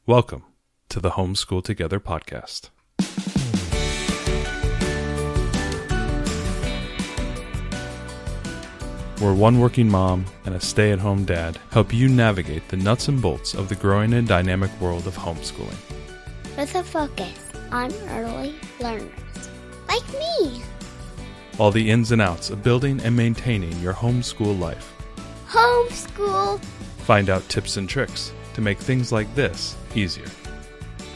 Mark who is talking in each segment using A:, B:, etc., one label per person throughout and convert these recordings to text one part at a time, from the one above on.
A: Welcome to the Homeschool Together podcast. Where one working mom and a stay-at-home dad help you navigate the nuts and bolts of the growing and dynamic world of homeschooling.
B: With a focus on early learners, like me.
A: All the ins and outs of building and maintaining your homeschool life.
B: Homeschool.
A: Find out tips and tricks to make things like this easier.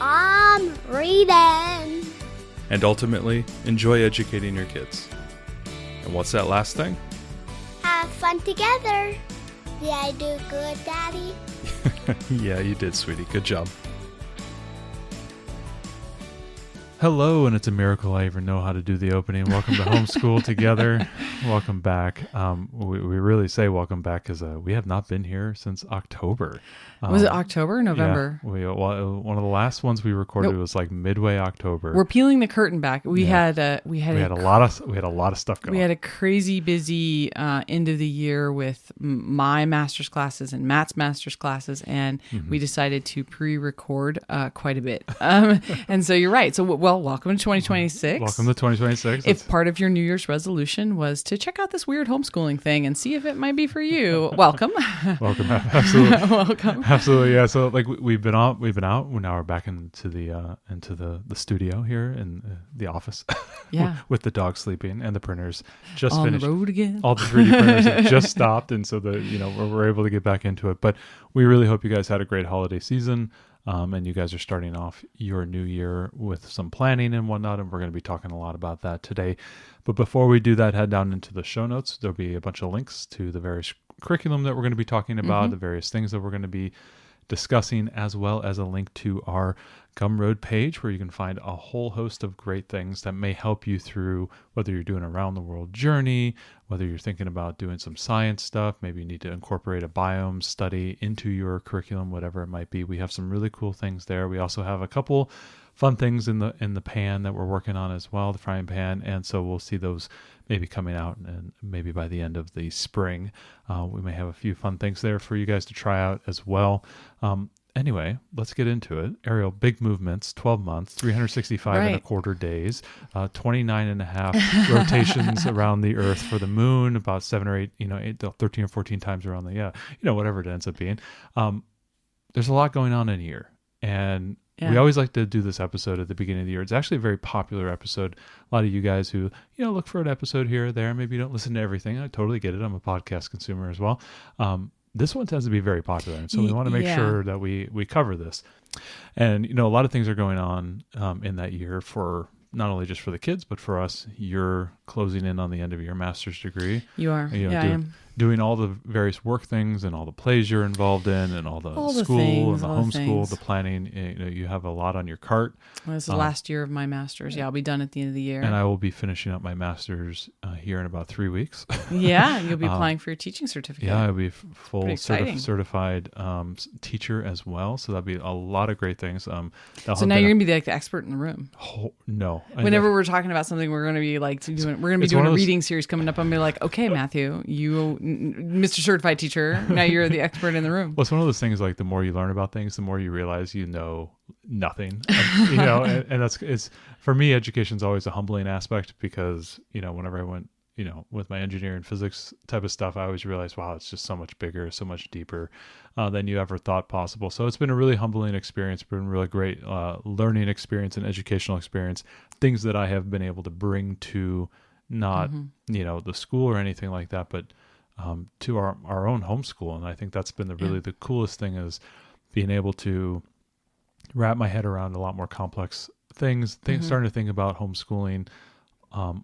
B: I'm reading.
A: And ultimately, enjoy educating your kids. And what's that last thing?
B: Have fun together. Did I do good, Daddy?
A: Yeah, you did, sweetie. Good job. Hello, and it's a miracle I even know how to do the opening. Welcome to Homeschool Together. Welcome back. We really say welcome back because we have not been here since October.
C: Was it October or November?
A: Yeah, one of the last ones we recorded was like midway October.
C: We're peeling the curtain back. We had a
A: lot of stuff going.
C: We had a crazy busy end of the year with my master's classes and Matt's master's classes, and we decided to pre-record quite a bit. And so you're right. So welcome to 2026.
A: Welcome to 2026.
C: If part of your New Year's resolution was to check out this weird homeschooling thing and see if it might be for you, welcome.
A: Welcome, absolutely.
C: Welcome.
A: Absolutely, yeah. So like we've been out. Now we're back into the studio here in the office.
C: Yeah.
A: with the dog sleeping and the printers just
C: on
A: finished.
C: The road again.
A: All the 3D printers have just stopped, and so we're able to get back into it. But we really hope you guys had a great holiday season. And you guys are starting off your new year with some planning and whatnot, and we're going to be talking a lot about that today. But before we do that, head down into the show notes. There'll be a bunch of links to the various curriculum that we're going to be talking about, the various things that we're going to be discussing, as well as a link to our Gumroad page where you can find a whole host of great things that may help you through whether you're doing a round the world journey, whether you're thinking about doing some science stuff, maybe you need to incorporate a biome study into your curriculum, whatever it might be. We have some really cool things there. We also have a couple fun things in the pan that we're working on as well, the frying pan, and so we'll see those maybe coming out, and maybe by the end of the spring we may have a few fun things there for you guys to try out as well. Anyway, let's get into it. Ariel, big movements, 12 months, 365 and a quarter days, 29 and a half rotations around the Earth for the moon, about 7 or 8, 13 or 14 times around the, whatever it ends up being. There's a lot going on in here. And we always like to do this episode at the beginning of the year. It's actually a very popular episode. A lot of you guys who, look for an episode here or there, maybe you don't listen to everything. I totally get it. I'm a podcast consumer as well. This one tends to be very popular, and so we want to make sure that we cover this. And, a lot of things are going on in that year for not only just for the kids, but for us. You're closing in on the end of your master's degree.
C: You are. I am.
A: Doing all the various work things and all the plays you're involved in and all the school and the homeschool, the planning. You have a lot on your cart.
C: Well, this is the last year of my master's. Yeah, I'll be done at the end of the year.
A: And I will be finishing up my master's here in about 3 weeks.
C: Yeah, you'll be applying for your teaching certificate.
A: Yeah, I'll be full certified teacher as well. So that'll be a lot of great things. So now you're
C: going to be like the expert in the room.
A: Oh, no.
C: Whenever we're talking about something, we're going to be like we're going to be doing a reading series coming up. I'm going to be like, okay, Matthew, you, Mr. Certified Teacher, now you're the expert in the room.
A: Well, it's one of those things, like the more you learn about things, the more you realize you know nothing. And it's for me, education's always a humbling aspect because, whenever I went, with my engineering physics type of stuff, I always realized, wow, it's just so much bigger, so much deeper than you ever thought possible. So it's been a really humbling experience, been a really great learning experience and educational experience, things that I have been able to bring to not, the school or anything like that, but to our own homeschool. And I think that's been the coolest thing, is being able to wrap my head around a lot more complex things, starting to think about homeschooling,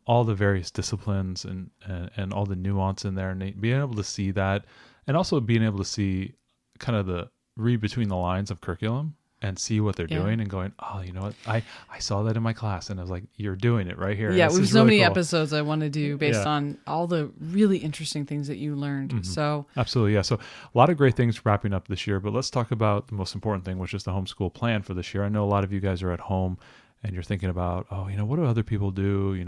A: all the various disciplines and all the nuance in there, and being able to see that, and also being able to see kind of the read between the lines of curriculum and see what they're doing and going, oh, you know what? I saw that in my class, and I was like, you're doing it right here.
C: Yeah, there's so many episodes I want to do based on all the really interesting things that you learned. So
A: absolutely, yeah. So a lot of great things wrapping up this year, but let's talk about the most important thing, which is the homeschool plan for this year. I know a lot of you guys are at home and you're thinking about, what do other people do?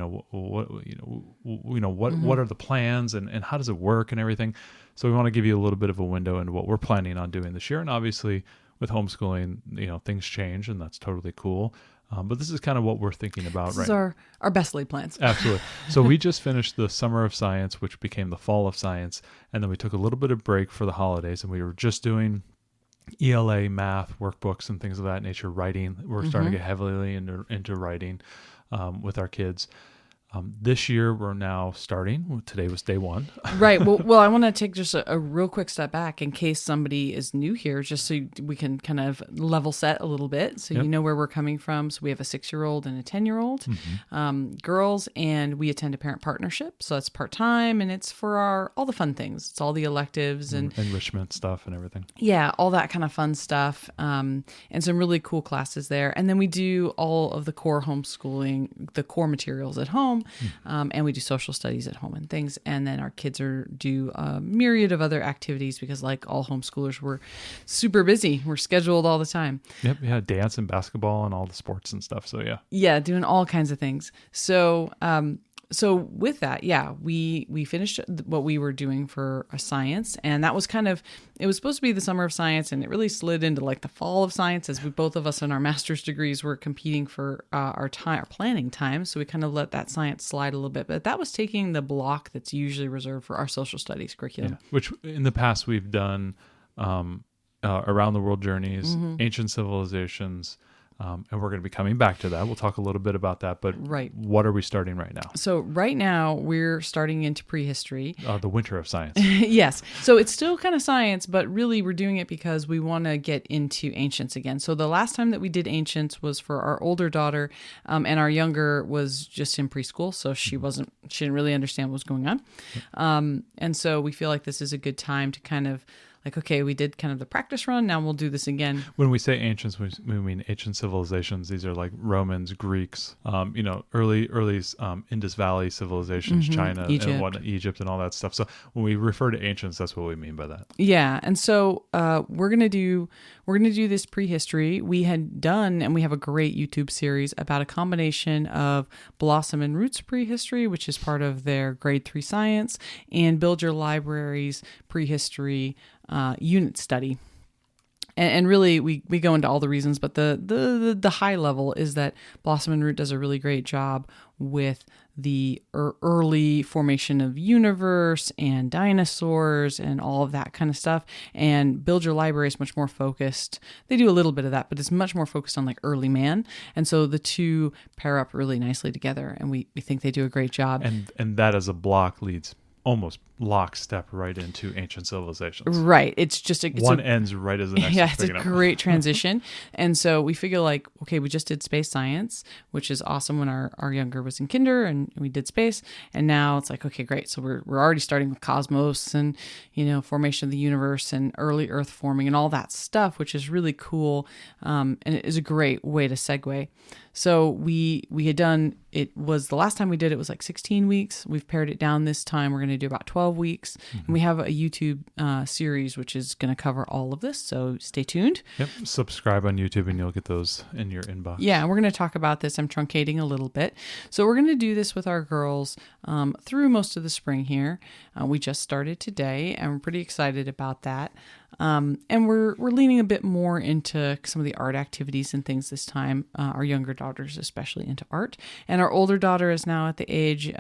A: What are the plans and how does it work and everything? So we want to give you a little bit of a window into what we're planning on doing this year, and obviously with homeschooling, things change, and that's totally cool. But this is kind of what we're thinking about
C: This
A: right
C: is our best laid plans.
A: Absolutely. So we just finished the summer of science, which became the fall of science. And then we took a little bit of break for the holidays, and we were just doing ELA math workbooks and things of that nature, writing. We're starting to get heavily into writing with our kids. This year we're now starting. Today was day one.
C: Right. Well, I want to take just a real quick step back in case somebody is new here, just so we can kind of level set a little bit, so
A: Yep.
C: you know where we're coming from. So we have a 6-year-old and a 10-year-old girls, and we attend a parent partnership. So that's part-time, and it's for all the fun things. It's all the electives and
A: Enrichment stuff and everything.
C: yeah, all that kind of fun stuff, and some really cool classes there. And then we do all of the core homeschooling, the core materials at home, and we do social studies at home and things. And then our kids do a myriad of other activities because, like all homeschoolers, we're super busy. We're scheduled all the time.
A: Yep. Yeah. Dance and basketball and all the sports and stuff. So yeah.
C: Yeah, doing all kinds of things. So with that, yeah, we finished what we were doing for a science, and that was it was supposed to be the summer of science, and it really slid into like the fall of science as both of us in our master's degrees were competing for our planning time. So we kind of let that science slide a little bit, but that was taking the block that's usually reserved for our social studies curriculum.
A: Yeah. Which in the past we've done around the world journeys, ancient civilizations. And we're going to be coming back to that. We'll talk a little bit about that. But
C: Right.
A: What are we starting right now?
C: So right now we're starting into prehistory.
A: The winter of science.
C: Yes. So it's still kind of science, but really we're doing it because we want to get into ancients again. So the last time that we did ancients was for our older daughter, and our younger was just in preschool. So she didn't really understand what was going on. And so we feel like this is a good time to kind of like, okay, we did kind of the practice run. Now we'll do this again.
A: When we say ancients, we mean ancient civilizations. These are like Romans, Greeks, early Indus Valley civilizations, China, Egypt, and all that stuff. So when we refer to ancients, that's what we mean by that.
C: Yeah, and so we're gonna do this prehistory. We had done, and we have a great YouTube series about a combination of Blossom and Roots prehistory, which is part of their grade 3 science, and Build Your Library's prehistory unit study. And really, we go into all the reasons, but the high level is that Blossom and Root does a really great job with the early formation of universe and dinosaurs and all of that kind of stuff. And Build Your Library is much more focused. They do a little bit of that, but it's much more focused on like early man. And so the two pair up really nicely together, and we think they do a great job.
A: And that as a block leads almost lockstep right into ancient civilizations.
C: Right. It's just
A: one ends right as the next.
C: Yeah, it's a great transition. And so we figure like, okay, we just did space science, which is awesome when our younger was in kinder and we did space. And now it's like, okay, great. So we're already starting with cosmos and, formation of the universe and early Earth forming and all that stuff, which is really cool. And it is a great way to segue. So we had done, it was the last time we did it was like 16 weeks. We've pared it down this time. We're going to do about 12 weeks. And we have a YouTube series, which is going to cover all of this. So stay tuned.
A: Yep. Subscribe on YouTube and you'll get those in your inbox.
C: Yeah. And we're going to talk about this. I'm truncating a little bit. So we're going to do this with our girls through most of the spring here. We just started today and we're pretty excited about that. And we're leaning a bit more into some of the art activities and things this time. Our younger daughter's especially into art, and our older daughter is now at the age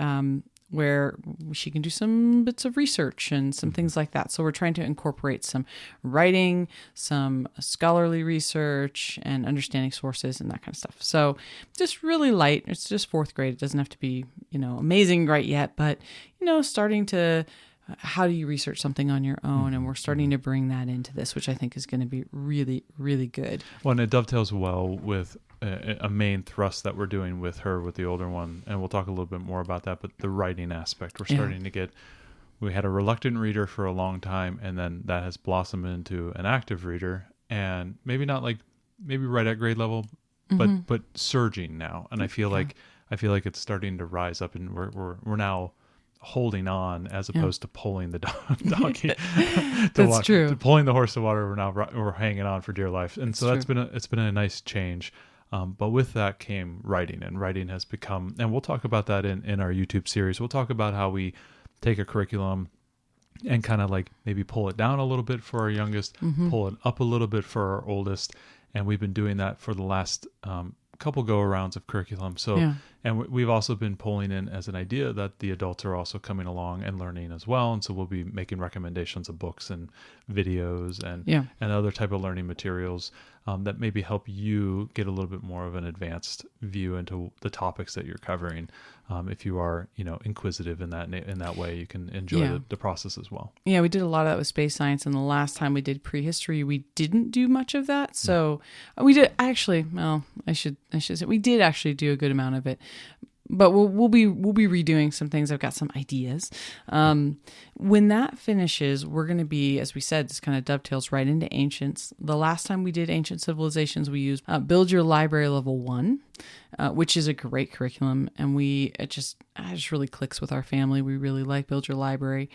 C: where she can do some bits of research and some things like that. So we're trying to incorporate some writing, some scholarly research, and understanding sources and that kind of stuff. So just really light. It's just 4th grade. It doesn't have to be, amazing right yet, but, starting to how do you research something on your own? And we're starting to bring that into this, which I think is going to be really, really good.
A: Well, and it dovetails well with a main thrust that we're doing with her, with the older one. And we'll talk a little bit more about that, but the writing aspect, we're starting to get, we had a reluctant reader for a long time, and then that has blossomed into an active reader, and maybe not like, maybe right at grade level, but surging now. And I feel like it's starting to rise up, and we're now holding on as opposed to pulling the donkey.
C: That's true.
A: Pulling the horse to water. We're hanging on for dear life, and so it's been a nice change. But with that came writing, and writing has become, and we'll talk about that in our YouTube series. We'll talk about how we take a curriculum and kind of like maybe pull it down a little bit for our youngest, pull it up a little bit for our oldest. And we've been doing that for the last couple go arounds of curriculum. So,
C: Yeah.
A: and we've also been pulling in as an idea that the adults are also coming along and learning as well. And so we'll be making recommendations of books and videos and other type of learning materials that maybe help you get a little bit more of an advanced view into the topics that you're covering. If you are, inquisitive in that way, you can enjoy the process as well.
C: Yeah, we did a lot of that with space science, and the last time we did prehistory, we didn't do much of that. So we did actually. Well, I should say we did actually do a good amount of it. But we'll be redoing some things. I've got some ideas. When that finishes, we're going to be, as we said, this kind of dovetails right into ancients. The last time we did ancient civilizations, we used Build Your Library Level 1, which is a great curriculum, and it just really clicks with our family. We really like Build Your Library.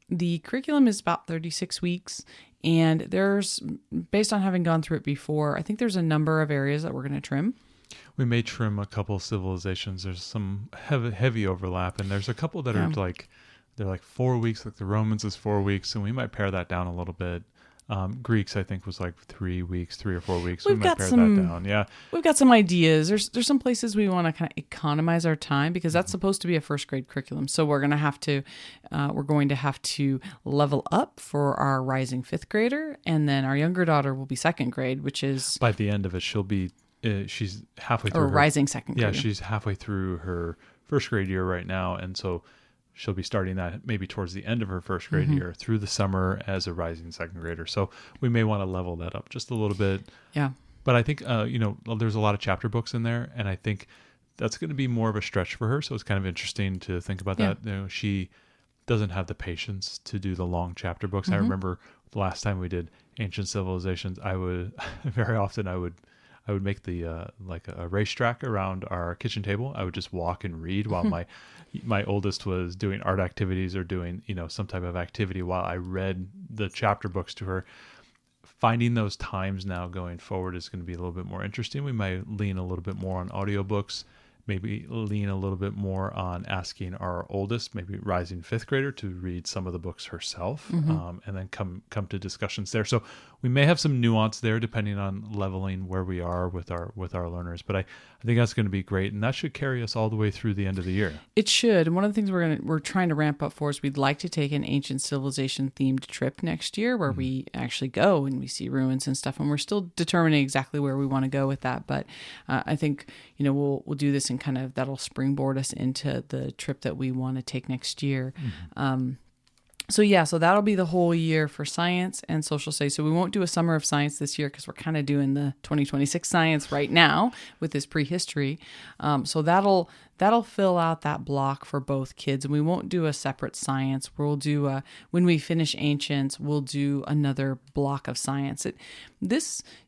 C: The curriculum is about 36 weeks, and there's, based on having gone through it before, I think there's a number of areas that we're going to trim.
A: We may trim a couple of civilizations. There's some heavy overlap, and there's a couple that are they're like 4 weeks. Like the Romans is 4 weeks, and we might pare that down a little bit. Greeks, I think, was like 3 weeks, 3 or 4 weeks. We might pare that down. Yeah, we've
C: got some ideas. There's some places we want to kind of economize our time because that's supposed to be a first grade curriculum. So we're going to have to level up for our rising fifth grader, and then our younger daughter will be second grade, which is
A: by the end of it, she'll be. She's halfway through
C: rising second grade.
A: Yeah, she's halfway through her first grade year right now, and so she'll be starting that maybe towards the end of her first grade year through the summer as a rising second grader. So we may want to level that up just a little bit.
C: Yeah.
A: But I think there's a lot of chapter books in there, and I think that's going to be more of a stretch for her. So it's kind of interesting to think about that. She doesn't have the patience to do the long chapter books. I remember the last time we did Ancient Civilizations, I would make the like a racetrack around our kitchen table. I would just walk and read while my oldest was doing art activities or doing some type of activity while I read the chapter books to her. Finding those times now going forward is going to be a little bit more interesting. We might lean a little bit more on audiobooks, maybe lean a little bit more on asking our oldest, maybe rising fifth grader, to read some of the books herself, and then come to discussions there. So we may have some nuance there depending on leveling where we are with our learners. But I think that's going to be great, and that should carry us all the way through the end of the year.
C: It should. And one of the things we're trying to ramp up for is we'd like to take an ancient civilization themed trip next year where we actually go and we see ruins and stuff. And we're still determining exactly where we want to go with that. But I think we'll do this and kind of that'll springboard us into the trip that we want to take next year. So that'll be the whole year for science and social studies. So we won't do a summer of science this year because we're kind of doing the 2026 science right now with this prehistory. So that'll fill out that block for both kids. And we won't do a separate science. We'll do when we finish ancients, we'll do another block of science.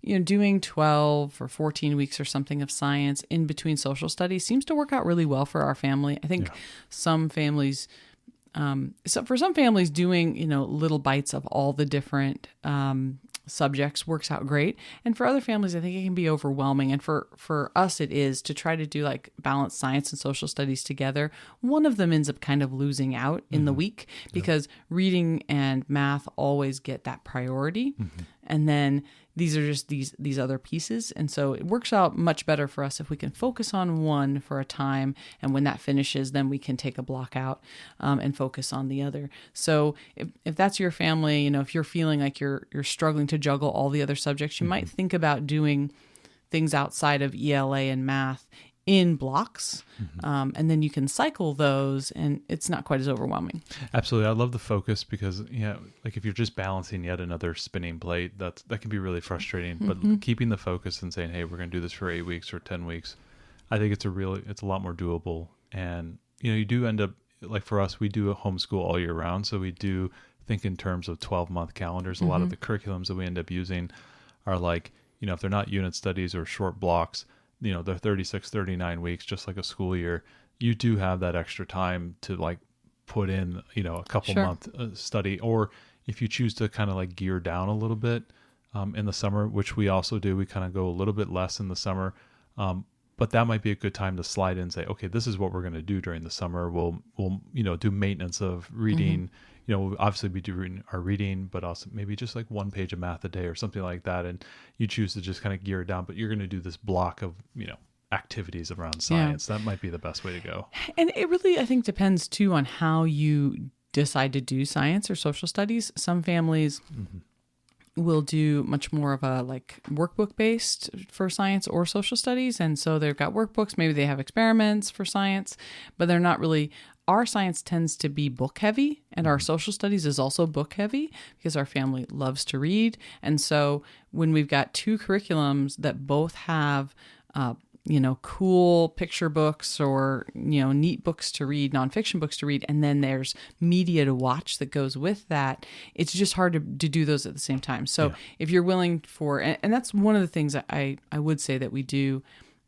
C: Doing 12 or 14 weeks or something of science in between social studies seems to work out really well for our family. I think some families. So for some families, doing little bites of all the different subjects works out great, and for other families, I think it can be overwhelming. And for us, it is to try to do like balanced science and social studies together. One of them ends up kind of losing out in the week because reading and math always get that priority, and then these are just these other pieces. And so it works out much better for us if we can focus on one for a time. And when that finishes, then we can take a block out and focus on the other. So if that's your family, if you're feeling like you're struggling to juggle all the other subjects, you might think about doing things outside of ELA and math in blocks, and then you can cycle those, and it's not quite as overwhelming.
A: Absolutely. I love the focus because, like if you're just balancing yet another spinning plate, that can be really frustrating. But keeping the focus and saying, hey, we're going to do this for 8 weeks or 10 weeks, I think it's a lot more doable. And, you do end up, like for us, we do a homeschool all year round. So we do think in terms of 12-month calendars. A lot of the curriculums that we end up using are like, if they're not unit studies or short blocks, they're 36, 39 weeks, just like a school year. You do have that extra time to like put in, a couple month study, or if you choose to kind of like gear down a little bit in the summer, which we also do, we kind of go a little bit less in the summer. But that might be a good time to slide in and say, okay, this is what we're going to do during the summer. We'll do maintenance of reading, we'll obviously be doing our reading, but also maybe just like 1 page of math a day or something like that. And you choose to just kind of gear it down, but you're going to do this block of, activities around science. That might be the best way to go.
C: And it really, I think, depends too on how you decide to do science or social studies. Some families will do much more of a like workbook based for science or social studies. And so they've got workbooks, maybe they have experiments for science, but they're not really. Our science tends to be book heavy, and our social studies is also book heavy because our family loves to read. And so when we've got two curriculums that both have, cool picture books or, neat books to read, nonfiction books to read, and then there's media to watch that goes with that, it's just hard to do those at the same time. So if you're willing for, and that's one of the things that I would say that we do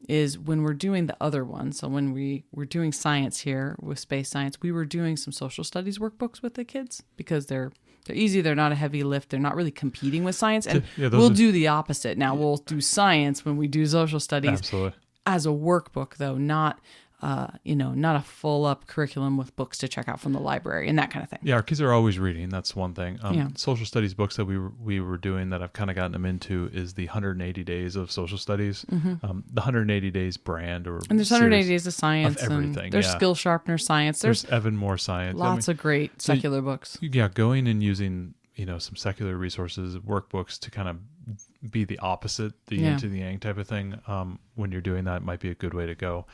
C: is when we're doing the other one. So when we're doing science here with space science, we were doing some social studies workbooks with the kids because they're easy. They're not a heavy lift. They're not really competing with science. And we'll do the opposite. Now we'll do science when we do social studies.
A: Absolutely.
C: As a workbook, though, not a full up curriculum with books to check out from the library and that kind of thing.
A: Yeah, our kids are always reading. That's one thing. Social studies books that we were doing that I've kind of gotten them into is the 180 Days of Social Studies, the 180 Days brand, and
C: there's 180 Days of Science,
A: of everything.
C: And there's Skill Sharpener Science.
A: There's Evan Moore Science.
C: Lots of great secular books.
A: Yeah, going and using some secular resources, workbooks to kind of be the opposite, the yin to the yang type of thing. When you're doing that, might be a good way to go.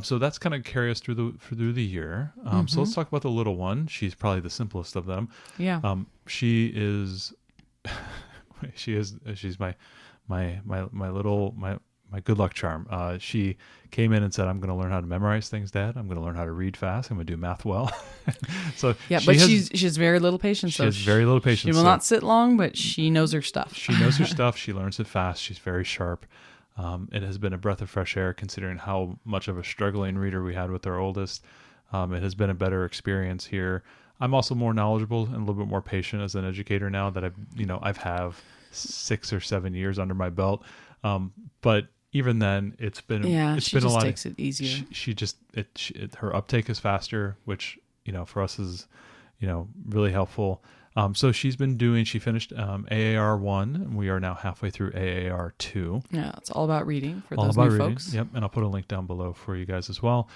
A: So that's kind of carry us through the year. So let's talk about the little one. She's probably the simplest of them.
C: Yeah.
A: She's my good luck charm. She came in and said, "I'm going to learn how to memorize things, Dad. I'm going to learn how to read fast. I'm going to do math well." So
C: she has very little patience.
A: She has very little patience.
C: She will not sit long, but she knows her stuff.
A: She knows her stuff. She learns it fast. She's very sharp. It has been a breath of fresh air considering how much of a struggling reader we had with our oldest. It has been a better experience here. I'm also more knowledgeable and a little bit more patient as an educator now that I've have 6 or 7 years under my belt. But even then, it's been a lot.
C: Takes it easier.
A: Her uptake is faster, which for us is really helpful. So she finished AAR 1, and we are now halfway through AAR 2.
C: Yeah, it's all about reading for those new folks.
A: Yep, and I'll put a link down below for you guys as well.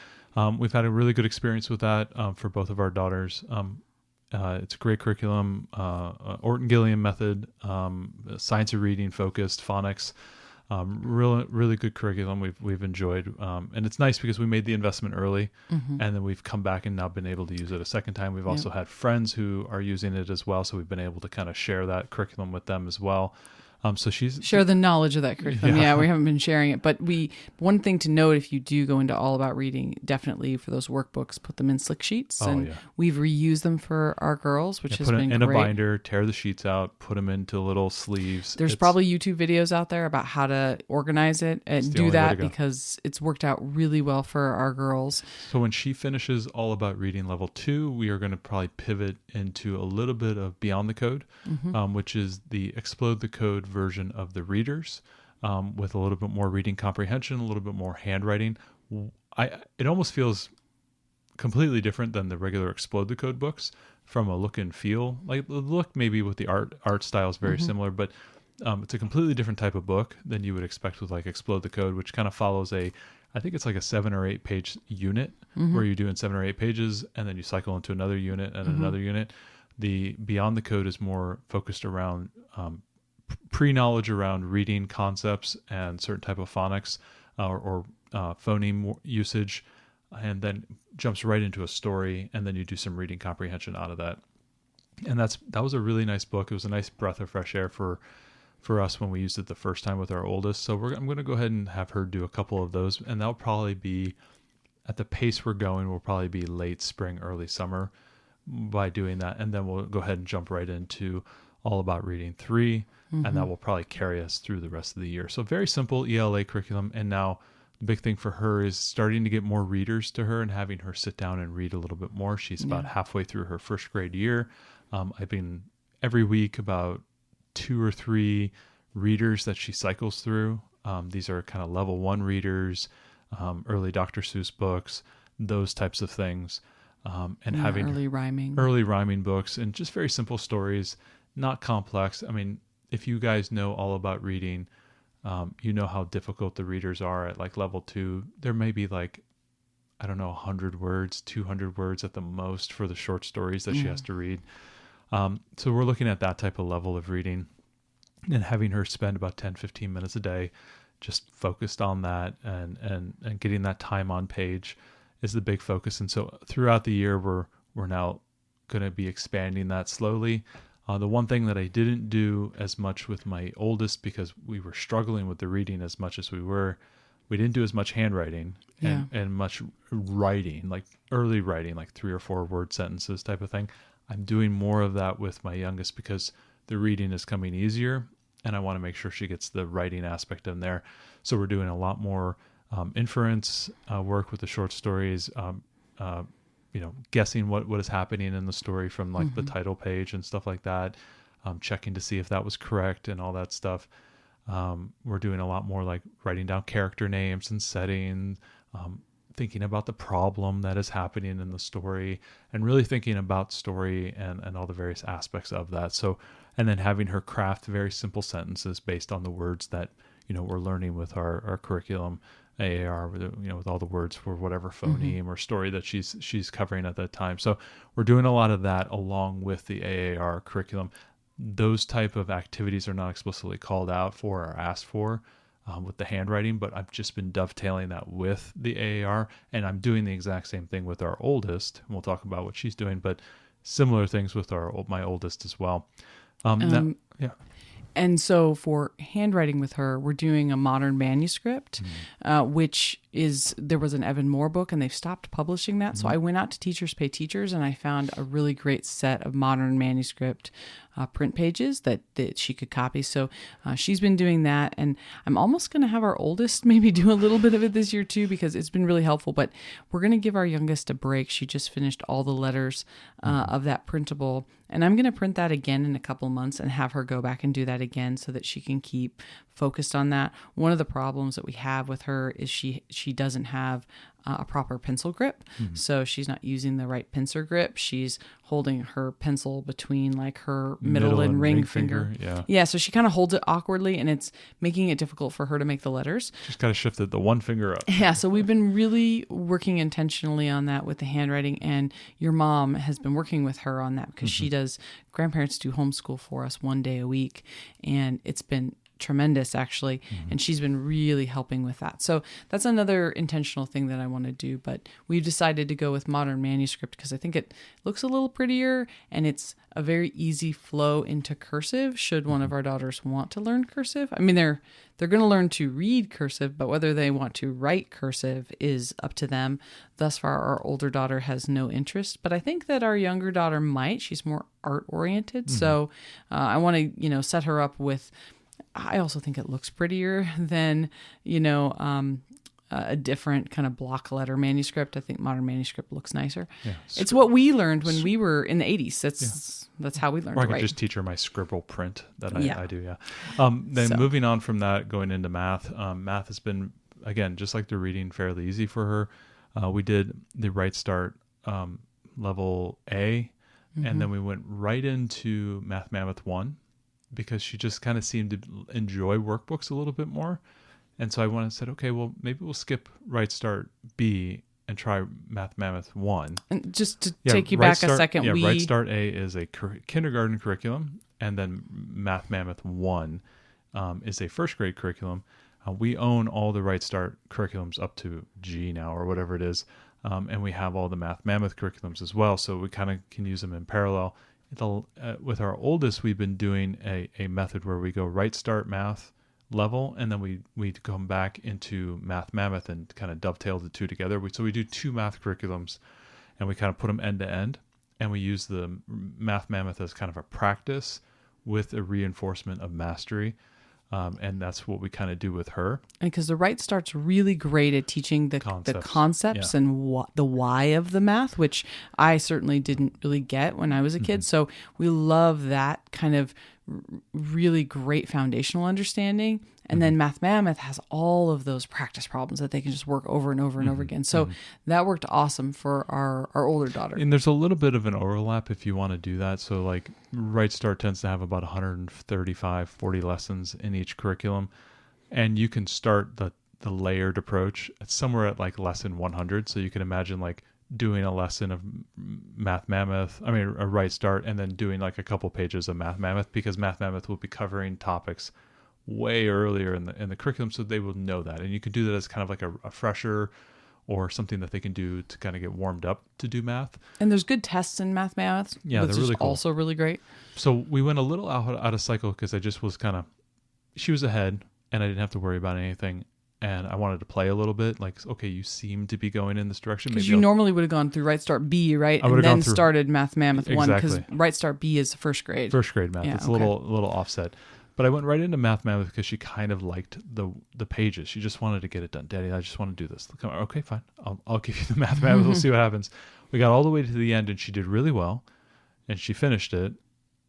A: We've had a really good experience with that for both of our daughters. It's a great curriculum, Orton Gilliam method, science of reading focused, phonics. Really good curriculum we've enjoyed. And it's nice because we made the investment early and then we've come back and now been able to use it a second time. We've also had friends who are using it as well. So we've been able to kind of share that curriculum with them as well. So share
C: the knowledge of that curriculum. Yeah, we haven't been sharing it, but one thing to note, if you do go into All About Reading, definitely for those workbooks, put them in slick sheets, we've reused them for our girls, which has been great.
A: In a binder, tear the sheets out, put them into little sleeves.
C: There's probably YouTube videos out there about how to organize it and do that because it's worked out really well for our girls.
A: So when she finishes All About Reading level 2, we are going to probably pivot into a little bit of Beyond the Code, which is the Explode the Code version of the readers, with a little bit more reading comprehension, a little bit more handwriting. It almost feels completely different than the regular Explode the Code books from a look and feel. Like the look maybe with the art style is very similar, but it's a completely different type of book than you would expect with like Explode the Code, which kind of follows I think it's like a 7 or 8 page unit where you're doing 7 or 8 pages and then you cycle into another unit and another unit. The Beyond the Code is more focused around pre-knowledge around reading concepts and certain type of phonics or phoneme usage, and then jumps right into a story, and then you do some reading comprehension out of that. And that was a really nice book. It was a nice breath of fresh air for us when we used it the first time with our oldest. So I'm going to go ahead and have her do a couple of those, and that'll probably be, at the pace we're going, will probably be late spring, early summer by doing that. And then we'll go ahead and jump right into All About Reading 3, and that will probably carry us through the rest of the year. So very simple ELA curriculum. And now the big thing for her is starting to get more readers to her and having her sit down and read a little bit more. She's about halfway through her first grade year. I've been every week about 2 or 3 readers that she cycles through. These are kind of level 1 readers, early Dr. Seuss books, those types of things. and having
C: early
A: rhyming books and just very simple stories, not complex. I mean, if you guys know all about reading, you know how difficult the readers are at like level 2. There may be like, I don't know, 100 words, 200 words at the most for the short stories that she has to read. So we're looking at that type of level of reading and having her spend about 10, 15 minutes a day just focused on that and getting that time on page is the big focus. And so throughout the year, we're now going to be expanding that slowly. The one thing that I didn't do as much with my oldest, because we were struggling with the reading as much as we didn't do as much handwriting and much writing, like early writing, like 3 or 4 word sentences type of thing. I'm doing more of that with my youngest because the reading is coming easier and I want to make sure she gets the writing aspect in there. So we're doing a lot more inference work with the short stories, guessing what is happening in the story from like the title page and stuff like that, checking to see if that was correct and all that stuff. We're doing a lot more like writing down character names and settings, thinking about the problem that is happening in the story and really thinking about story and all the various aspects of that. So, and then having her craft very simple sentences based on the words that, we're learning with our curriculum, AAR, with all the words for whatever phoneme or story that she's covering at that time. So we're doing a lot of that along with the AAR curriculum. Those type of activities are not explicitly called out for or asked for with the handwriting, but I've just been dovetailing that with the AAR, and I'm doing the exact same thing with our oldest. And we'll talk about what she's doing, but similar things with my oldest as well.
C: And so for handwriting with her, we're doing a modern manuscript, which there was an Evan Moore book and they've stopped publishing that. So I went out to Teachers Pay Teachers and I found a really great set of modern manuscript print pages that she could copy. So she's been doing that, and I'm almost going to have our oldest maybe do a little bit of it this year too, because it's been really helpful. But we're going to give our youngest a break. She just finished all the letters of that printable, and I'm going to print that again in a couple of months and have her go back and do that again so that she can keep focused on that. One of the problems that we have with her is she doesn't have a proper pencil grip. So she's not using the right pincer grip. She's holding her pencil between like her middle and ring finger. Yeah. So she kind of holds it awkwardly and it's making it difficult for her to make the letters.
A: She's got to shift the one finger up.
C: Yeah. So we've been really working intentionally on that with the handwriting, and your mom has been working with her on that because grandparents do homeschool for us 1 day a week, and it's been tremendous actually, and she's been really helping with that. So that's another intentional thing that I want to do, but we've decided to go with modern manuscript because I think it looks a little prettier and it's a very easy flow into cursive should one of our daughters want to learn cursive. I mean, they're going to learn to read cursive, but whether they want to write cursive is up to them. Thus far, our older daughter has no interest, but I think that our younger daughter might. She's more art oriented. So I want to, set her up with, I also think it looks prettier than, a different kind of block letter manuscript. I think modern manuscript looks nicer. Yeah, it's what we learned when we were in the 80s. That's how we learned
A: or I
C: to write.
A: could just teach her my scribble print that I do. Yeah. Moving on from that, going into math. Math has been, again, just like the reading, fairly easy for her. We did the Right Start level A, and then we went right into Math Mammoth 1. Because she just kind of seemed to enjoy workbooks a little bit more. And so I said, okay, well, maybe we'll skip Right Start B and try Math Mammoth 1.
C: And just to take you back a second.
A: Right Start A is a kindergarten curriculum, and then Math Mammoth 1 is a first grade curriculum. We own all the Right Start curriculums up to G now, or whatever it is. And we have all the Math Mammoth curriculums as well, so we kind of can use them in parallel. With our oldest, we've been doing a method where we go Right Start math level, and then we come back into Math Mammoth and kind of dovetail the two together. So we do 2 math curriculums, and we kind of put them end to end, and we use the Math Mammoth as kind of a practice with a reinforcement of mastery. And that's what we kind of do with her. And
C: because the Right Start's really great at teaching the concepts and the why of the math, which I certainly didn't really get when I was a kid. So we love that kind of really great foundational understanding. And then Math Mammoth has all of those practice problems that they can just work over and over and over again. So that worked awesome for our older daughter.
A: And there's a little bit of an overlap if you want to do that. So like Right Start tends to have about 135, 40 lessons in each curriculum. And you can start the layered approach. It's somewhere at like lesson 100. So you can imagine like doing a lesson of a Right Start, and then doing like a couple pages of Math Mammoth, because Math Mammoth will be covering topics way earlier in the curriculum, so they will know that. And you can do that as kind of like a fresher, or something that they can do to kind of get warmed up to do math.
C: And there's good tests in Math Mammoth.
A: Yeah, they're really cool.
C: Also really great.
A: So we went a little out of cycle because I just was she was ahead and I didn't have to worry about anything. And I wanted to play a little bit, like, okay, you seem to be going in this direction.
C: Because you normally would have gone through Right Start B, right? And then started Math Mammoth 1, because Right Start B is first grade.
A: First grade math. Yeah, it's a little offset. But I went right into Math Mammoth because she kind of liked the pages. She just wanted to get it done. Daddy, I just want to do this. Okay, fine. I'll give you the Math Mammoth. We'll see what happens. We got all the way to the end, and she did really well, and she finished it.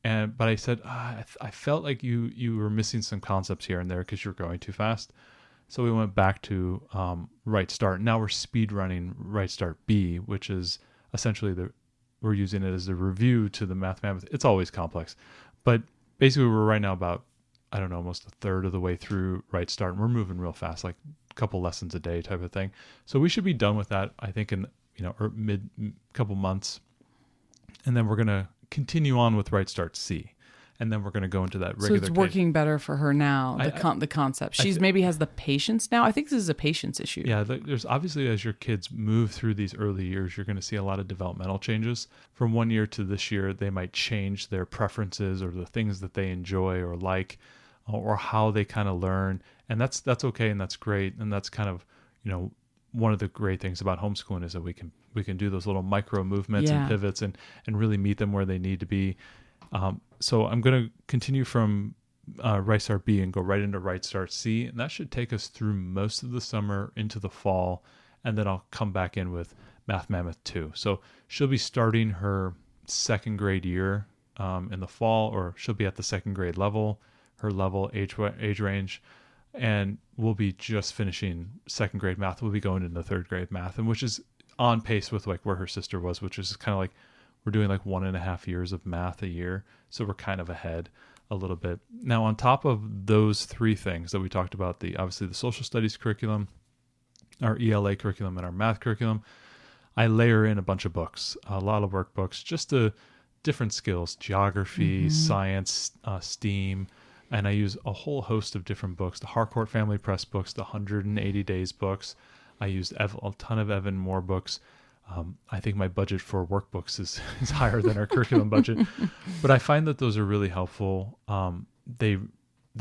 A: But I said, I felt like you were missing some concepts here and there because you're going too fast. So we went back to Right Start. Now we're speed running Right Start B, which is essentially we're using it as a review to the Math Mammoth. It's always complex, but basically we're right now about, I don't know, almost a third of the way through Right Start, and we're moving real fast, like a couple lessons a day type of thing. So we should be done with that, I think, in mid couple months, and then we're gonna continue on with Right Start C. And then we're going to go into that regular.
C: So it's working better for her now, the concept. She's maybe has the patience now. I think this is a patience issue.
A: Yeah, there's obviously, as your kids move through these early years, you're going to see a lot of developmental changes. From one year to this year, they might change their preferences or the things that they enjoy or like, or how they kind of learn. And that's okay, and that's great. And that's kind of, one of the great things about homeschooling is that we can do those little micro movements and pivots and really meet them where they need to be. So I'm going to continue from Right Start B and go right into Right Start C, and that should take us through most of the summer into the fall, and then I'll come back in with Math Mammoth 2. So she'll be starting her second grade year in the fall, or she'll be at the second grade level, her level age range, and we'll be just finishing second grade math. We'll be going into third grade math, and which is on pace with like where her sister was, which is kind of like, we're doing like 1.5 years of math a year. So we're kind of ahead a little bit. Now, on top of those three things that we talked about, obviously the social studies curriculum, our ELA curriculum, and our math curriculum, I layer in a bunch of books, a lot of workbooks, just different skills, geography, science, STEAM. And I use a whole host of different books, the Harcourt Family Press books, the 180 Days books. I used a ton of Evan Moore books. I think my budget for workbooks is higher than our curriculum budget, but I find that those are really helpful. They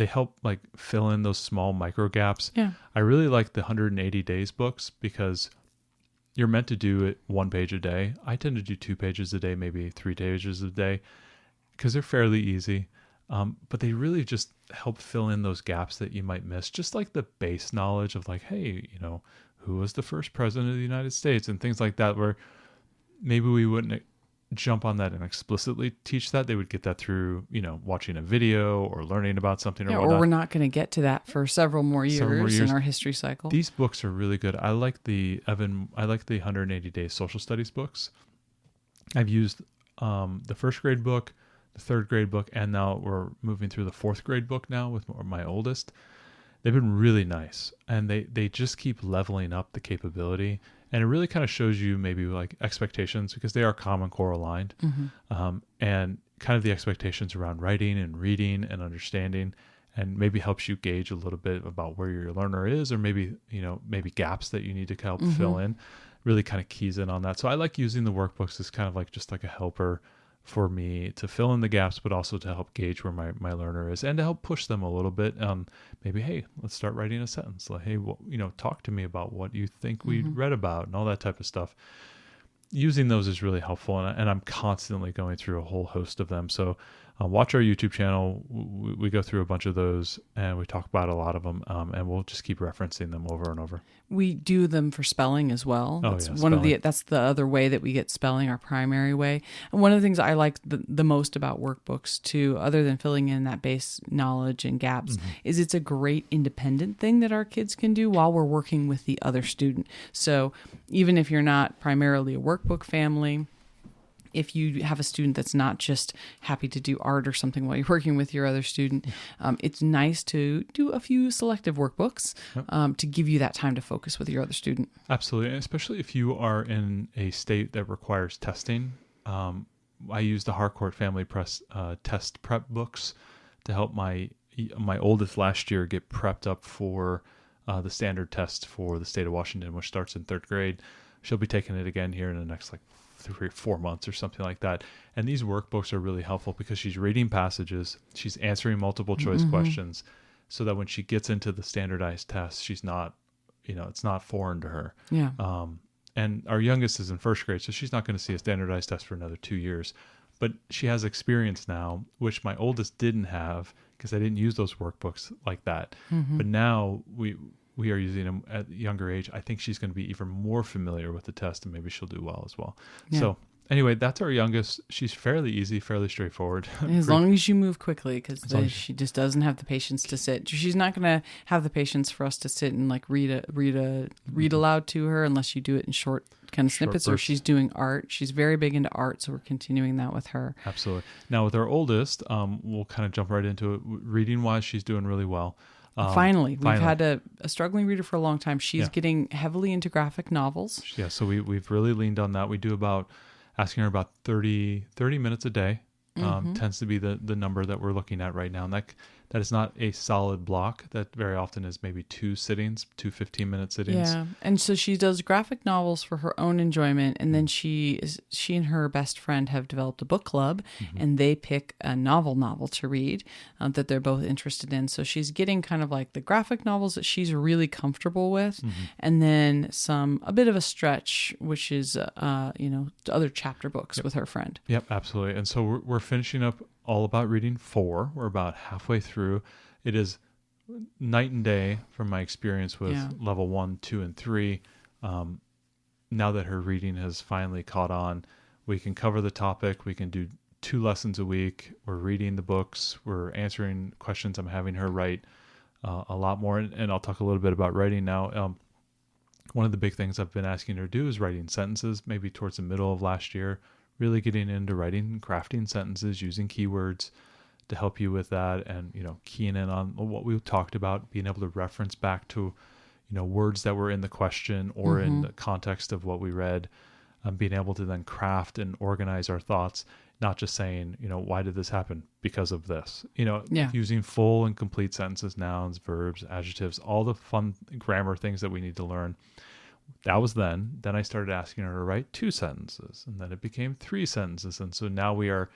A: help like fill in those small micro gaps.
C: Yeah.
A: I really like the 180 Days books because you're meant to do it 1 page a day. I tend to do 2 pages a day, maybe 3 pages a day, because they're fairly easy. But they really just help fill in those gaps that you might miss, just like the base knowledge of like, hey, who was the first president of the United States and things like that, where maybe we wouldn't jump on that and explicitly teach that. They would get that through, watching a video or learning about something or whatnot.
C: Or we're not going to get to that for several more years in our history cycle.
A: These books are really good. I like the 180 Days Social Studies books. I've used the first grade book, the third grade book, and now we're moving through the fourth grade book now with my oldest. They've been really nice, and they just keep leveling up the capability, and it really kind of shows you maybe like expectations, because they are Common Core aligned, and kind of the expectations around writing and reading and understanding, and maybe helps you gauge a little bit about where your learner is, or maybe gaps that you need to help fill in. Really kind of keys in on that. So I like using the workbooks as kind of like just like a helper for me to fill in the gaps, but also to help gauge where my learner is, and to help push them a little bit on maybe, hey, let's start writing a sentence. Like, hey, talk to me about what you think we read about and all that type of stuff. Using those is really helpful, and I'm constantly going through a whole host of them. So watch our YouTube channel. We go through a bunch of those and we talk about a lot of them, and we'll just keep referencing them over and over.
C: We do them for spelling as well.
A: Oh,
C: That's
A: yeah,
C: that's the other way that we get spelling, our primary way. And one of the things I like the most about workbooks too, other than filling in that base knowledge and gaps, is it's a great independent thing that our kids can do while we're working with the other student. So even if you're not primarily a workbook family, if you have a student that's not just happy to do art or something while you're working with your other student, it's nice to do a few selective workbooks to give you that time to focus with your other student.
A: Absolutely. And especially if you are in a state that requires testing. I use the Harcourt Family Press test prep books to help my oldest last year get prepped up for the standard test for the state of Washington, which starts in 3rd grade. She'll be taking it again here in the next 3 or 4 months or something like that. And these workbooks are really helpful because she's reading passages, she's answering multiple choice questions, so that when she gets into the standardized test, she's not, it's not foreign to her.
C: Yeah.
A: And our youngest is in 1st grade, so she's not going to see a standardized test for another 2 years. But she has experience now, which my oldest didn't have because I didn't use those workbooks like that. But now we are using them at a younger age. I think she's going to be even more familiar with the test, and maybe she'll do well as well. Yeah. So anyway, that's our youngest. She's fairly easy, fairly straightforward.
C: As long as you move quickly, because she just doesn't have the patience to sit. She's not going to have the patience for us to sit and read aloud to her unless you do it in short kind of snippets, or she's doing art. She's very big into art, so we're continuing that with her.
A: Absolutely. Now with our oldest, we'll kind of jump right into it. Reading wise, she's doing really well.
C: Finally, we've had a struggling reader for a long time. She's getting heavily into graphic novels.
A: Yeah, so we've really leaned on that. We do asking her about 30 minutes a day. Tends to be the number that we're looking at right now. And that is not a solid block. That very often is maybe 2 sittings, 2 15-minute sittings.
C: Yeah. And so she does graphic novels for her own enjoyment. And then she and her best friend have developed a book club, and they pick a novel to read that they're both interested in. So she's getting kind of like the graphic novels that she's really comfortable with. And then a bit of a stretch, which is, other chapter books with her friend.
A: Yep, absolutely. And so we're finishing up All About Reading 4. We're about halfway through. It is night and day from my experience with level 1, 2, and 3. Now that her reading has finally caught on, we can cover the topic. We can do 2 lessons a week. We're reading the books. We're answering questions. I'm having her write a lot more. And I'll talk a little bit about writing now. One of the big things I've been asking her to do is writing sentences, maybe towards the middle of last year. Really getting into writing and crafting sentences, using keywords to help you with that, and keying in on what we talked about, being able to reference back to words that were in the question or in the context of what we read, being able to then craft and organize our thoughts, not just saying why did this happen, because of this, using full and complete sentences, nouns, verbs, adjectives, all the fun grammar things that we need to learn. That was then I started asking her to write 2 sentences, and then it became 3 sentences. And so now we are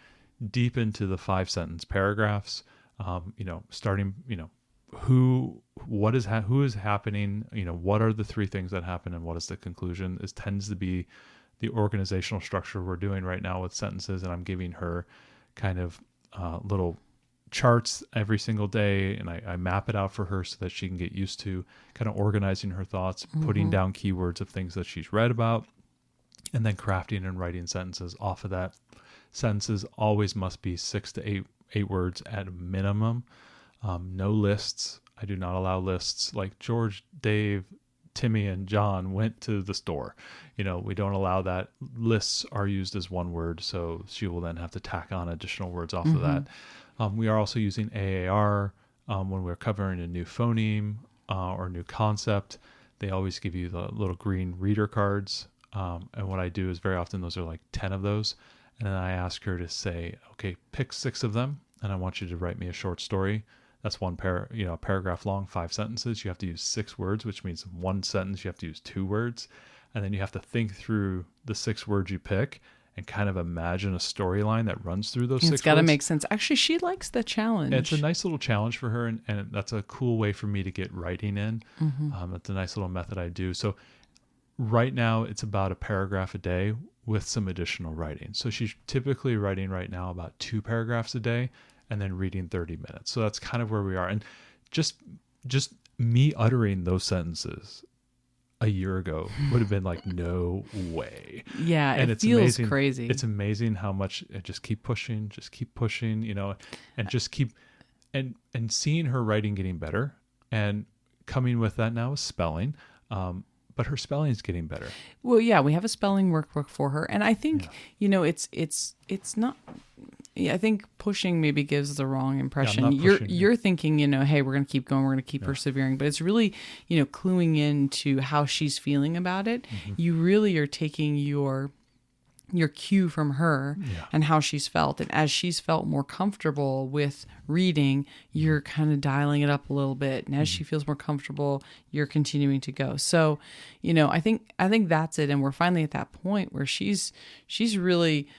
A: deep into the 5-sentence paragraphs, starting, who is happening, what are the 3 things that happen and what is the conclusion. This tends to be the organizational structure we're doing right now with sentences. And I'm giving her kind of little charts every single day, and I map it out for her so that she can get used to kind of organizing her thoughts, putting down keywords of things that she's read about, and then crafting and writing sentences off of that. Sentences always must be 6 to 8 words at a minimum. No lists. I do not allow lists like George, Dave, Timmy, and John went to the store. We don't allow that. Lists are used as 1 word, so she will then have to tack on additional words off of that. We are also using AAR when we're covering a new phoneme or a new concept. They always give you the little green reader cards. And what I do is very often those are like 10 of those. And then I ask her to say, okay, pick 6 of them, and I want you to write me a short story. That's a paragraph long, 5 sentences. You have to use 6 words, which means 1 sentence you have to use 2 words. And then you have to think through the 6 words you pick and kind of imagine a storyline that runs through those 6 words.
C: It's got to make sense. Actually, she likes the challenge.
A: It's a nice little challenge for her, and that's a cool way for me to get writing in. That's a nice little method I do. So right now, it's about a paragraph a day. with some additional writing. So she's typically writing right now about 2 paragraphs a day and then reading 30 minutes. So that's kind of where we are. And just me uttering those sentences a year ago would have been like, no way.
C: Yeah,
A: and
C: it feels
A: amazing,
C: crazy.
A: It's amazing how much I just keep pushing, and just keep and seeing her writing getting better, and coming with that now is spelling. But her spelling is getting better.
C: Well, yeah, we have a spelling workbook for her, and I think it's not. Yeah, I think pushing maybe gives the wrong impression. You're thinking, hey, we're going to keep going, we're going to keep persevering, but it's really, cluing into how she's feeling about it. Mm-hmm. You really are taking your cue from her and how she's felt. And as she's felt more comfortable with reading, you're kind of dialing it up a little bit. And as she feels more comfortable, you're continuing to go. So, I think that's it. And we're finally at that point where she's really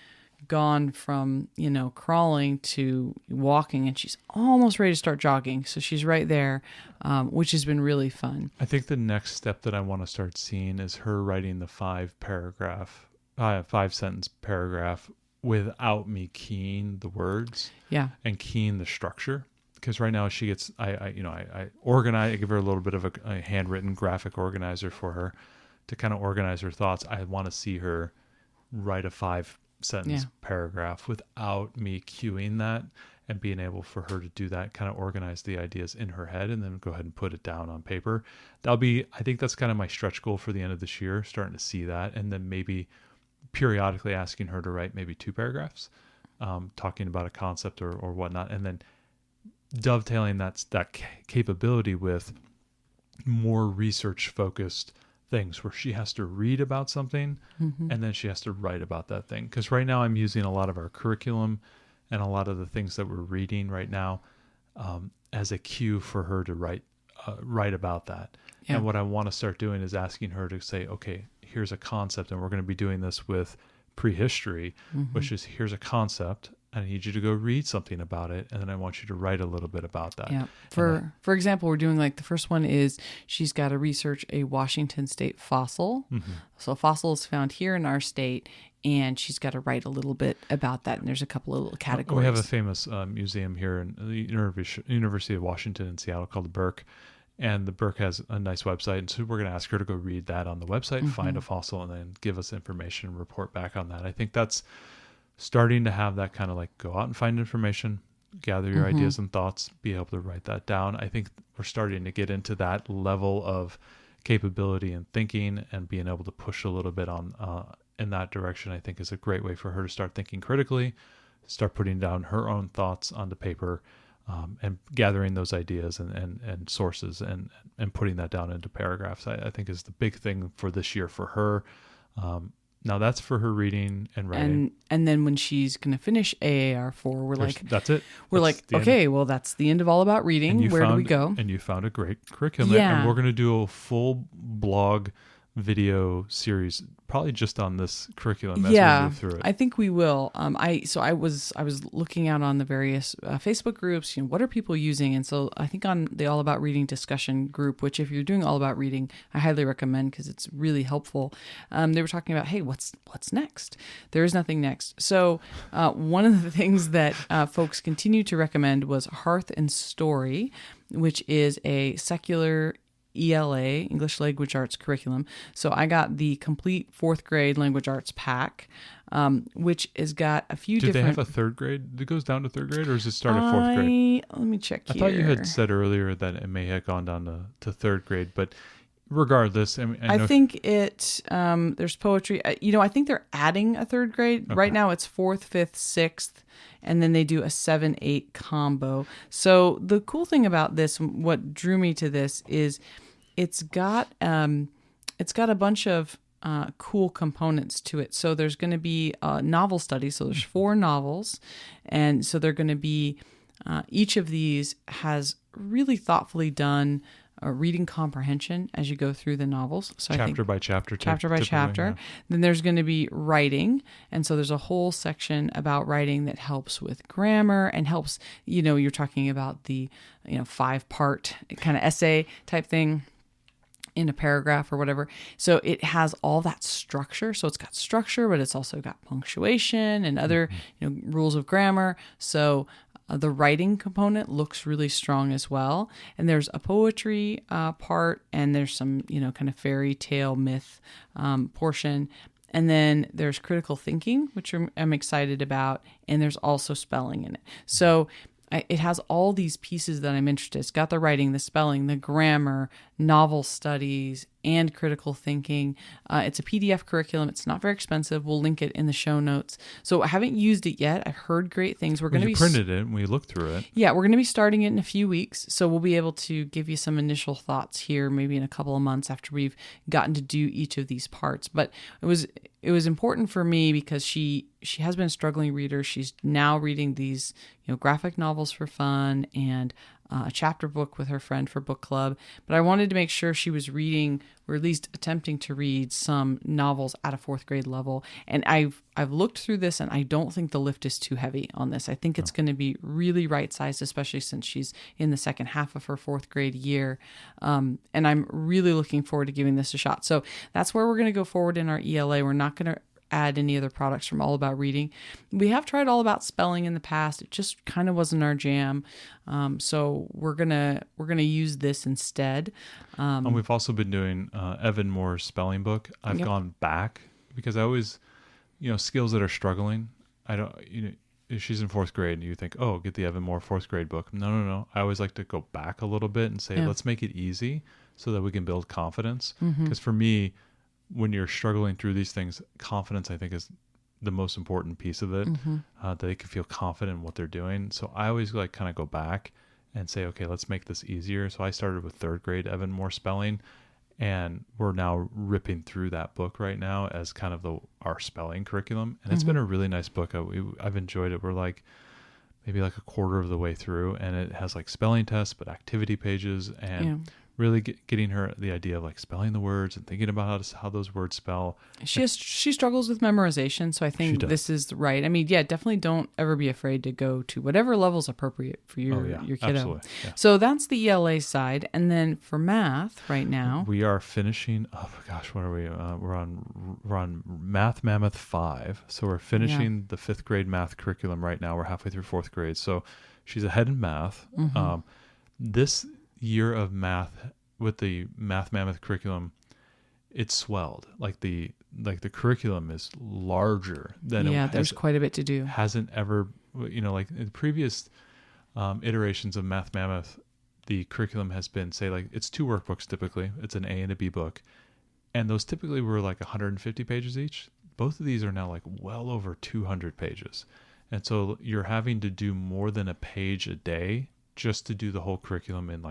C: gone from, crawling to walking, and she's almost ready to start jogging. So she's right there, which has been really fun.
A: I think the next step that I want to start seeing is her writing the 5-sentence paragraph without me keying the words and keying the structure. Because right now she gets, I organize, I give her a little bit of a handwritten graphic organizer for her to kind of organize her thoughts. I want to see her write a 5-sentence paragraph without me cueing that, and being able for her to do that, kind of organize the ideas in her head and then go ahead and put it down on paper. I think that's kind of my stretch goal for the end of this year, starting to see that. And then maybe periodically asking her to write maybe 2 paragraphs, talking about a concept or whatnot, and then dovetailing that capability with more research focused things where she has to read about something and then she has to write about that thing. Because right now I'm using a lot of our curriculum and a lot of the things that we're reading right now as a cue for her to write about that. Yeah. And what I want to start doing is asking her to say, okay, here's a concept, and we're going to be doing this with prehistory, which is, here's a concept. I need you to go read something about it, and then I want you to write a little bit about that.
C: Yeah. For example, we're doing the first one is she's got to research a Washington State fossil. Mm-hmm. So a fossil is found here in our state, and she's got to write a little bit about that. And there's a couple of little categories.
A: We have a famous museum here in the University of Washington in Seattle called the Burke. And the Burke has a nice website. And so we're going to ask her to go read that on the website, find a fossil, and then give us information and report back on that. I think that's starting to have that kind of go out and find information, gather your ideas and thoughts, be able to write that down. I think we're starting to get into that level of capability and thinking, and being able to push a little bit on in that direction, I think is a great way for her to start thinking critically, start putting down her own thoughts onto paper, and gathering those ideas and sources and putting that down into paragraphs, I think is the big thing for this year for her. Now that's for her reading and writing.
C: And then when she's going to finish AAR4,
A: that's it.
C: We're okay, well, that's the end of All About Reading. Where do we go?
A: And you found a great curriculum. And we're going to do a full blog video series, probably just on this curriculum as we move through it.
C: I think we will. I was looking out on the various Facebook groups, what are people using? And so I think on the All About Reading discussion group, which if you're doing All About Reading, I highly recommend because it's really helpful. They were talking about, hey, what's next? There is nothing next. So one of the things that folks continue to recommend was Hearth and Story, which is a secular ELA, English Language Arts curriculum. So I got the complete 4th grade language arts pack, which has got a few different...
A: Did they have a 3rd grade? It goes down to 3rd grade, or does it start at 4th grade?
C: Let me check here.
A: I thought you had said earlier that it may have gone down to 3rd grade, but regardless, I
C: think there's poetry. I think they're adding a 3rd grade. Okay. Right now it's 4th, 5th, 6th, and then they do a 7-8 combo. So the cool thing about this, what drew me to this, is it's got a bunch of cool components to it. So there's going to be a novel study. So there's 4 novels, and so they're going to be each of these has really thoughtfully done reading comprehension as you go through the novels. So
A: chapter by chapter.
C: Yeah. Then there's going to be writing. And so there's a whole section about writing that helps with grammar and helps, you're talking about the, 5-part kind of essay type thing. in a paragraph or whatever. So it has all that structure. So it's got structure, but it's also got punctuation and other rules of grammar. So the writing component looks really strong as well. And there's a poetry part, and there's some, kind of fairy tale myth portion. And then there's critical thinking, which I'm excited about. And there's also spelling in it. So it has all these pieces that I'm interested in. It's got the writing, the spelling, the grammar, novel studies, and critical thinking. It's a PDF curriculum. It's not very expensive. We'll link it in the show notes. So I haven't used it yet. I've heard great things.
A: You printed it and we looked through it.
C: Yeah, we're going to be starting it in a few weeks. So we'll be able to give you some initial thoughts here, maybe in a couple of months after we've gotten to do each of these parts. But it was important for me because she has been a struggling reader. She's now reading these graphic novels for fun and a chapter book with her friend for book club. But I wanted to make sure she was reading, or at least attempting to read, some novels at a fourth grade level. And I've looked through this, and I don't think the lift is too heavy on this. I think it's going to be really right sized, especially since she's in the second half of her fourth grade year. And I'm really looking forward to giving this a shot. So that's where we're going to go forward in our ELA. We're not going to add any other products from All About Reading. We have tried All About Spelling in the past. It just kind of wasn't our jam. So we're gonna use this instead.
A: And we've also been doing Evan Moore's spelling book. I've gone back because I always, skills that are struggling. I don't, she's in fourth grade and you think, oh, get the Evan Moore fourth grade book. No. I always like to go back a little bit and say, let's make it easy so that we can build confidence. Because for me, when you're struggling through these things, confidence, I think, is the most important piece of it, that they can feel confident in what they're doing. So I always kind of go back and say, okay, let's make this easier. So I started with third grade Evan Moore spelling, and we're now ripping through that book right now as kind of our spelling curriculum. And it's been a really nice book. I've enjoyed it. We're maybe a quarter of the way through, and it has spelling tests, but activity pages, and really getting her the idea of spelling the words and thinking about how those words spell.
C: She struggles with memorization, so I think this is right. I mean, definitely don't ever be afraid to go to whatever level's appropriate for your kiddo.
A: Absolutely. Yeah.
C: So that's the ELA side, and then for math right now,
A: we are finishing. Oh my gosh, what are we? We're on Math Mammoth 5, so we're finishing the fifth grade math curriculum right now. We're halfway through fourth grade, so she's ahead in math. This year of math with the Math Mammoth curriculum, it's swelled. The curriculum is larger than
C: there's quite a bit to do.
A: Hasn't ever, in the previous iterations of Math Mammoth, the curriculum has been it's 2 workbooks typically. It's an A and a B book, and those typically were 150 pages each. Both of these are now well over 200 pages, and so you're having to do more than a page a day just to do the whole curriculum in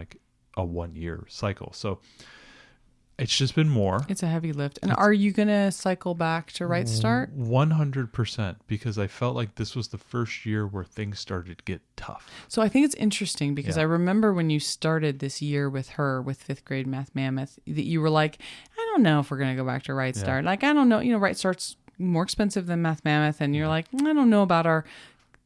A: a 1-year cycle. So it's just been more.
C: It's a heavy lift. And are you going to cycle back to Right Start?
A: 100%, because I felt like this was the first year where things started to get tough.
C: So I think it's interesting because I remember when you started this year with her, with fifth grade Math Mammoth, that you were I don't know if we're going to go back to Right Start. I don't know, Right Start's more expensive than Math Mammoth. And you're I don't know about our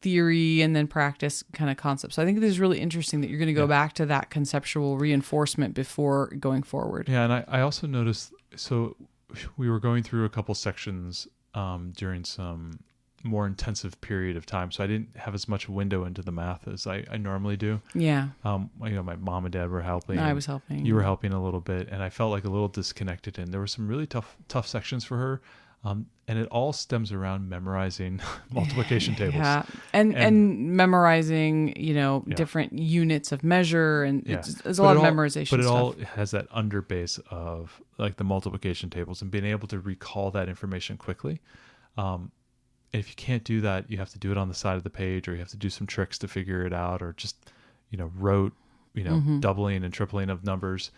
C: theory and then practice kind of concepts. So I think this is really interesting that you're going to go back to that conceptual reinforcement before going forward.
A: Yeah, and I also noticed, so we were going through a couple sections during some more intensive period of time, so I didn't have as much window into the math as I normally do.
C: Yeah.
A: My mom and dad were helping.
C: I was helping.
A: You were helping a little bit, and I felt a little disconnected, and there were some really tough sections for her. And it all stems around memorizing multiplication tables.
C: Yeah, and memorizing, different units of measure, and it's a lot of memorization
A: But it
C: stuff.
A: all has that underbase of the multiplication tables and being able to recall that information quickly. And if you can't do that, you have to do it on the side of the page, or you have to do some tricks to figure it out, or just, rote, doubling and tripling of numbers.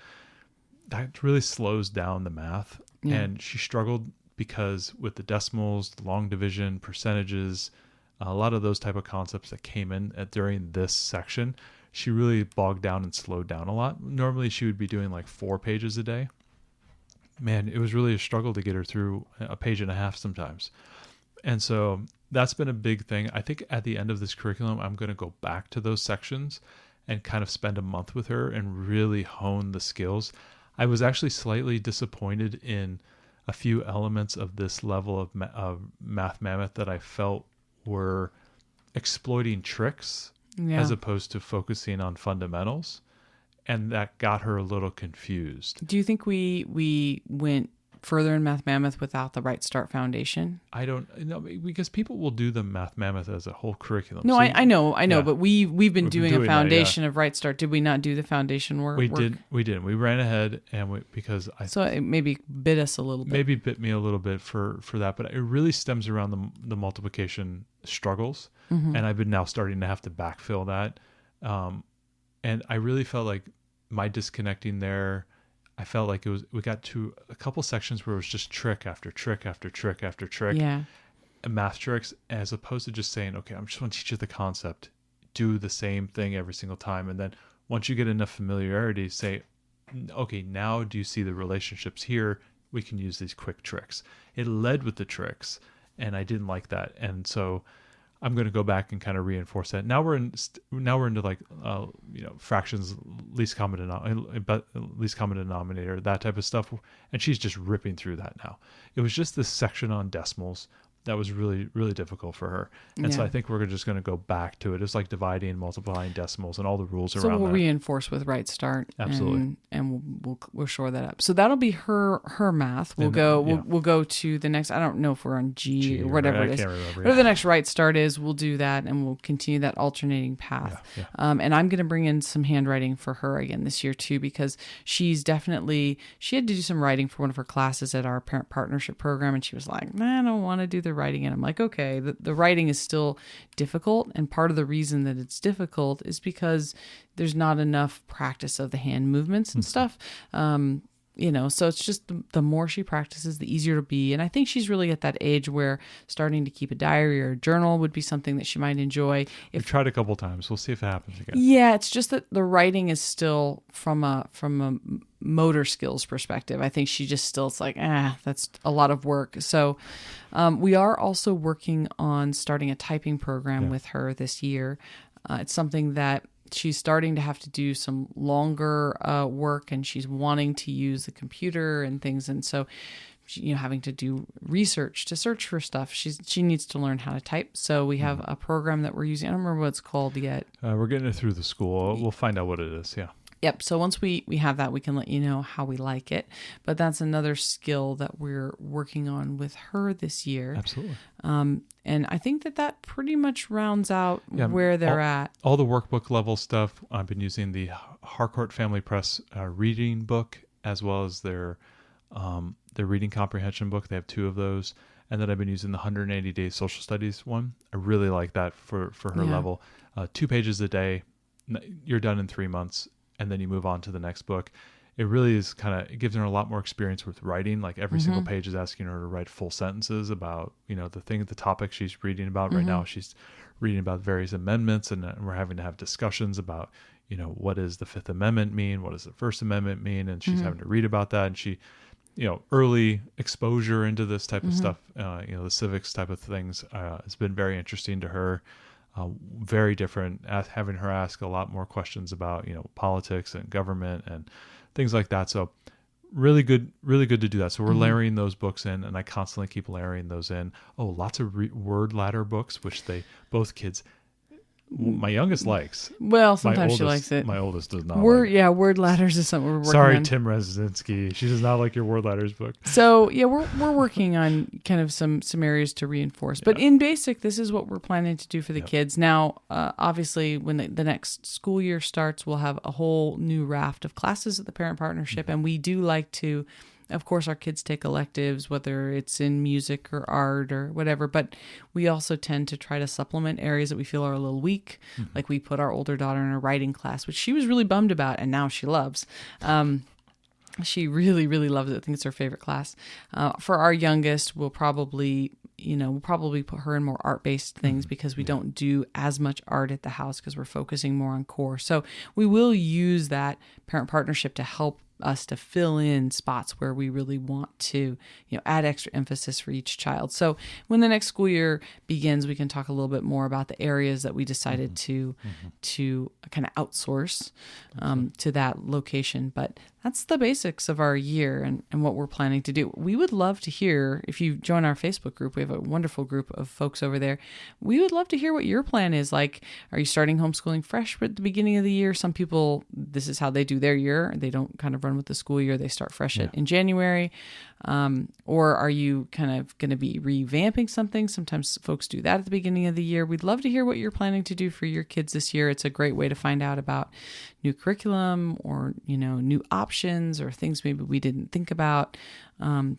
A: That really slows down the math. Yeah. And she struggled because with the decimals, the long division, percentages, a lot of those type of concepts that came in during this section, she really bogged down and slowed down a lot. Normally she would be doing 4 pages a day. Man, it was really a struggle to get her through a page and a half sometimes. And so that's been a big thing. I think at the end of this curriculum, I'm going to go back to those sections and kind of spend a month with her and really hone the skills. I was actually slightly disappointed in a few elements of this level of Math Mammoth that I felt were exploiting tricks as opposed to focusing on fundamentals. And that got her a little confused.
C: Do you think we went further in Math Mammoth without the Right Start Foundation?
A: I don't know, because people will do the Math Mammoth as a whole curriculum.
C: No,
A: So
C: I know,
A: yeah.
C: but we've been doing a
A: that,
C: foundation of Right Start. Did we not do the foundation work?
A: We didn't. We ran ahead, and because
C: So it maybe bit us a little bit.
A: Maybe bit me a little bit for that, but it really stems around the multiplication struggles, and I've been now starting to have to backfill that, and I really felt like my disconnecting there. I felt like we got to a couple sections where it was just trick after trick after trick after trick,
C: Yeah.
A: and math tricks, as opposed to just saying, okay, I'm just going to teach you the concept, do the same thing every single time, and then once you get enough familiarity, say, okay, now do you see the relationships here? We can use these quick tricks. It led with the tricks, and I didn't like that, and so I'm going to go back and kind of reinforce that. Now we're into like fractions, least common denominator, that type of stuff, and she's just ripping through that now. It was just this section on decimals that was really, really difficult for her. And so I think we're just going to go back to it. It's like dividing and multiplying decimals and all the rules around that.
C: So we'll reinforce with Right Start.
A: Absolutely.
C: And we'll shore that up. So that'll be her math. We'll go to the next, I don't know if we're on G or whatever it is.
A: I can't remember.
C: Whatever the next Right Start is, we'll do that and we'll continue that alternating path.
A: Yeah.
C: And I'm going to bring in some handwriting for her again this year too, because she had to do some writing for one of her classes at our parent partnership program. And she was like, I don't want to do the writing. And I'm like, okay, the writing is still difficult. And part of the reason that it's difficult is because there's not enough practice of the hand movements and stuff. So it's just the more she practices, the easier it'll be. And I think she's really at that age where starting to keep a diary or a journal would be something that she might enjoy.
A: We've tried a couple times. We'll see if it happens again.
C: Yeah, it's just that the writing is still from a motor skills perspective. I think she just still, it's like, that's a lot of work. So we are also working on starting a typing program with her this year. It's something that she's starting to have to do some longer work, and she's wanting to use the computer and things. And so, having to do research to search for stuff. She needs to learn how to type. So we have a program that we're using. I don't remember what it's called yet.
A: We're getting it through the school. We'll find out what it is. Yeah.
C: Yep. So once we have that, we can let you know how we like it. But that's another skill that we're working on with her this year.
A: Absolutely.
C: And I think that pretty much rounds out where they're at.
A: All the workbook level stuff, I've been using the Harcourt Family Press reading book, as well as their reading comprehension book. They have two of those. And then I've been using the 180 Days Social Studies one. I really like that for her level. 2 pages a day. You're done in 3 months. And then you move on to the next book. It really is it gives her a lot more experience with writing. Like every single page is asking her to write full sentences about, the topic she's reading about. Right now she's reading about various amendments, and we're having to have discussions about, what does the Fifth Amendment mean? What does the First Amendment mean? And she's having to read about that. And she, early exposure into this type of stuff, the civics type of things has been very interesting to her. Very different, having her ask a lot more questions about, politics and government and things like that. So really good to do that. So we're layering those books in, and I constantly keep layering those in. Oh, lots of word ladder books, which both kids, my youngest likes.
C: Well, sometimes she likes it.
A: My oldest does not.
C: Word ladders is something we're working on.
A: Sorry, Tim Rezinski. She does not like your word ladders book.
C: So we're working on kind of some areas to reinforce. But in basic, this is what we're planning to do for the kids. Now, obviously, when the next school year starts, we'll have a whole new raft of classes at the Parent Partnership, and we do like to. Of course, our kids take electives, whether it's in music or art or whatever, but we also tend to try to supplement areas that we feel are a little weak. Like we put our older daughter in a writing class, which she was really bummed about, and now she loves. She really, really loves it. I think it's her favorite class. For our youngest, we'll probably put her in more art-based things because we don't do as much art at the house because we're focusing more on core. So we will use that Parent Partnership to help us to fill in spots where we really want to, add extra emphasis for each child. So when the next school year begins, we can talk a little bit more about the areas that we decided to kind of outsource to that location. But that's the basics of our year and what we're planning to do. We would love to hear, if you join our Facebook group, we have a wonderful group of folks over there. We would love to hear what your plan is. Like, are you starting homeschooling fresh at the beginning of the year? Some people, this is how they do their year. They don't kind of run with the school year. They start fresh in January. Or are you kind of going to be revamping something? Sometimes folks do that at the beginning of the year. We'd love to hear what you're planning to do for your kids this year. It's a great way to find out about new curriculum or, new options or things maybe we didn't think about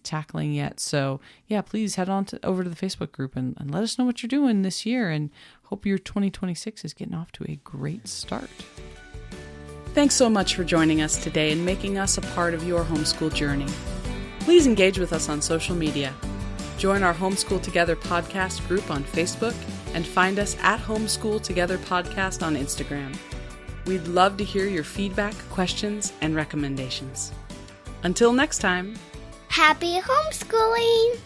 C: tackling yet. So yeah, please head on over to the Facebook group and let us know what you're doing this year, and hope your 2026 is getting off to a great start. Thanks so much for joining us today and making us a part of your homeschool journey. Please engage with us on social media. Join our Homeschool Together podcast group on Facebook and find us at Homeschool Together Podcast on Instagram. We'd love to hear your feedback, questions, and recommendations. Until next time,
B: Happy homeschooling!